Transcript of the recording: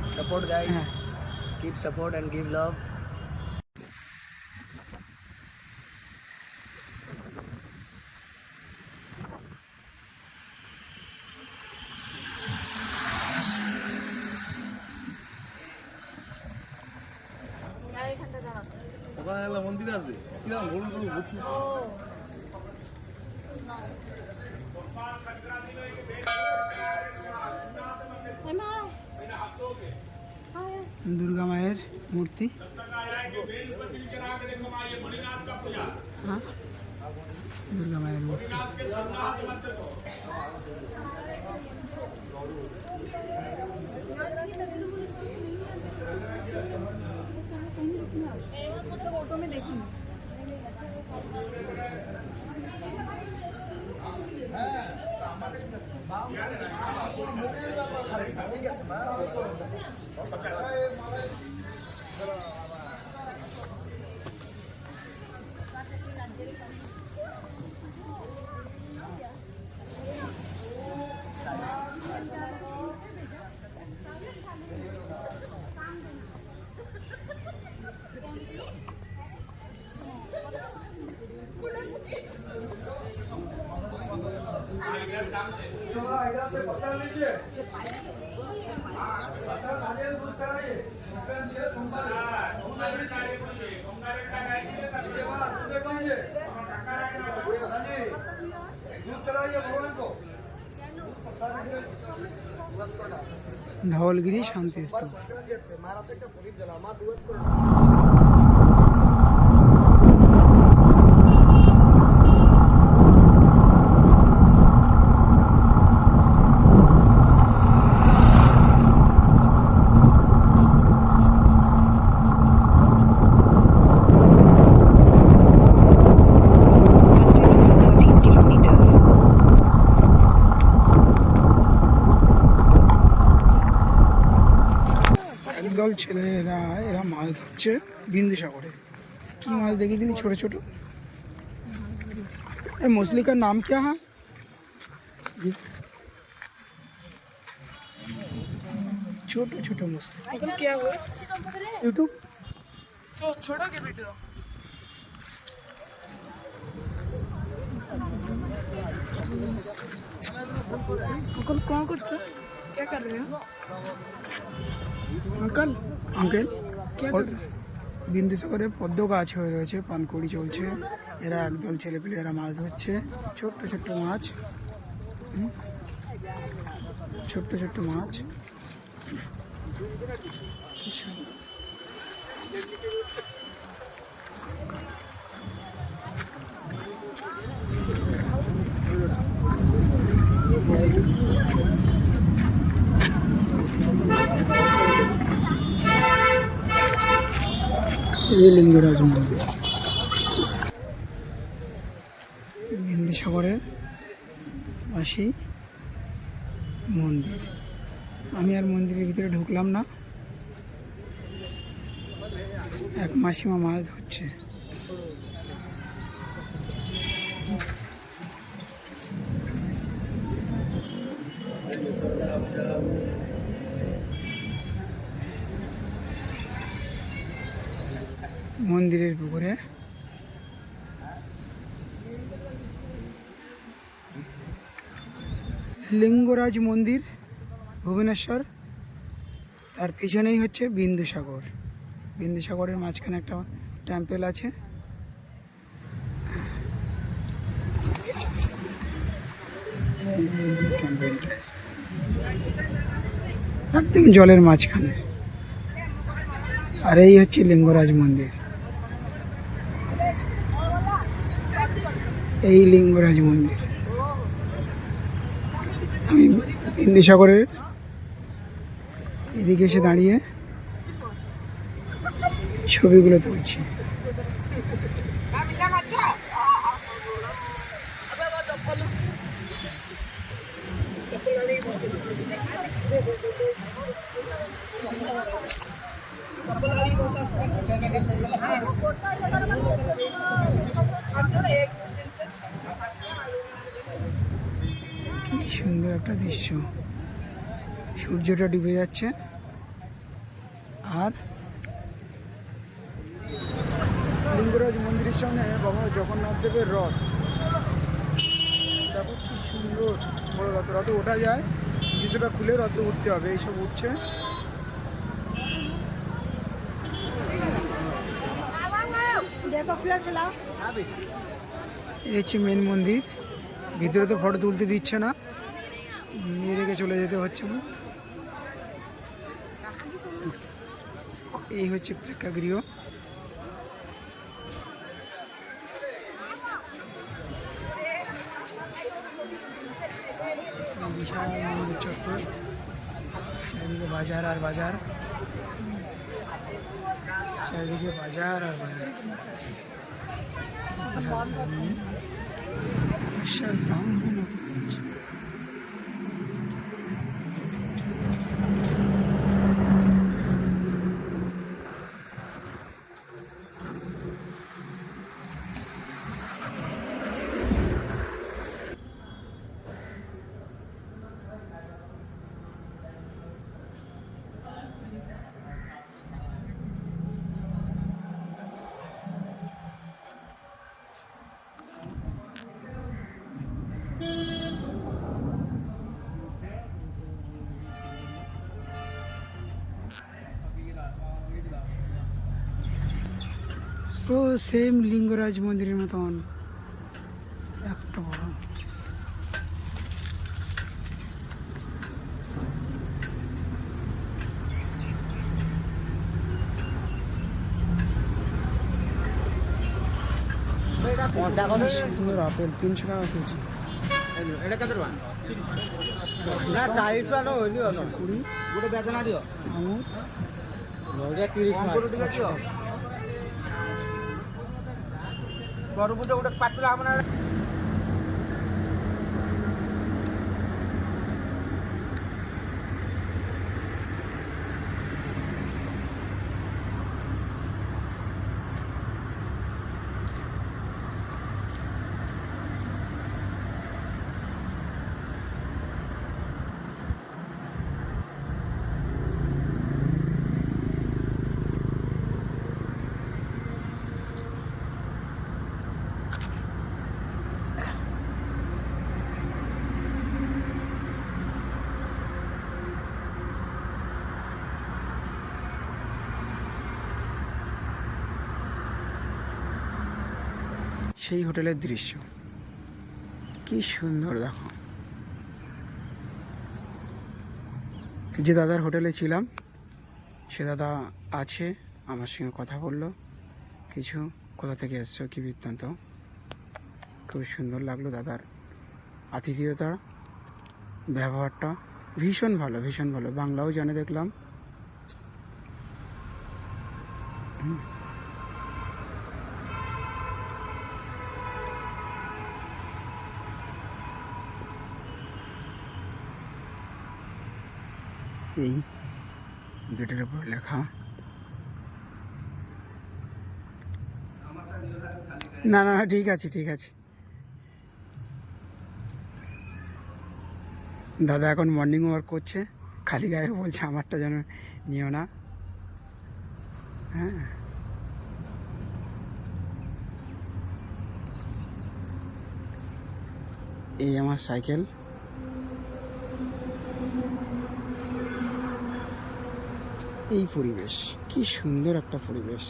Support guys. Keep support and give love. ওখানে মন্দির আছে কিরকম গোল গোল ঘুরতে दुर्गा मायर मूर्ति हाँ दुर्गा मायर मूर्ति फोटो में देखी धवलगिरी शांति स्तूप একদল ছেলেরা এরা মাছ ধরছে बिंदुसागरे की माछ देखी थी छोटे छोटे मछली का नाम क्या है छोटे छोटे मछली क्या हुआ यूट्यूब छोड़ो के वीडियो अंकल कौन करছো क्या कर रहे हो अंकल अंकल क्या कर रहे हो बिंदुसागरे पद्म गाछ হয়ে রয়েছে পানকুড়ি চলছে এরা একদল ছেলেপিলে এরা মাছ ধরছে ছোট্ট ছোট্ট মাছ ছোট্ট ছোট্ট মাছ কি সুন্দর ये लिंगराज मंदिर बिंदुसागरेर पाশেই मंदिर আমি আর মন্দিরের ভিতরে ঢুকলাম না এক মাসিমা মাছ ধরছে मंदिर पुकुरे लिंगराज मंदिर भुवनेश्वर तार पिछनेई होच्छे बिंदुसागर बिंदुसागरेर माझखाने एकटा टेम्पल आछे एकदम जलेर माझखाने और এই হচ্ছে লিঙ্গরাজ मंदिर এই লিঙ্গরাজ मंदिर আমি বিন্দুসাগরের এদিকে এসে দাঁড়িয়ে ছবিগুলো তুলছি কি সুন্দর একটা দৃশ্য সূর্যটা ডুবে যাচ্ছে আর লিঙ্গরাজ মন্দিরের সামনে বাবা জগন্নাথ দেবের রথ। দেখো কি সুন্দর বড় রথ। রথে ওঠা যায়, জুতোটা খুলে রথে উঠতে হবে। এইসব উঠছে। এই হচ্ছে মেন মন্দির। ভিতরে তো ফটো তুলতে দিচ্ছে না, নিয়ে রেখে চলে যেতে হচ্ছে। এই হচ্ছে প্রেক্ষাগৃহ। বিশাল মন্দির চত্বর, চারিদিকে বাজার আর বাজার, চারিদিকে বাজার আর বাজার। বিশাল ব্রাহ্মণ নদী। পুরো সেম লিঙ্গরাজ মন্দিরের মতন একটা বড়। সুন্দর আপেল 300 টাকা কেজি। আঙুর সেই হোটেলের দৃশ্য কি সুন্দর। দেখো, যে দাদার হোটেলে ছিলাম সে দাদা আছে, আমার সঙ্গে কথা বললো কিছু, কোথা থেকে এসছো কী বৃত্তান্ত। খুব সুন্দর লাগলো দাদার আতিথেয়তা, ব্যবহারটা ভীষণ ভালো, ভীষণ ভালো। বাংলাও জানে দেখলাম। এই গেটের উপর লেখা। না না ঠিক আছে, ঠিক আছে। দাদা এখন মর্নিং ওয়াক করছে, খালি গায়ে বলছে আমারটা যেন নিও না। হ্যাঁ, এই আমার সাইকেল। এই পরিবেশ কি সুন্দর একটা পরিবেশ।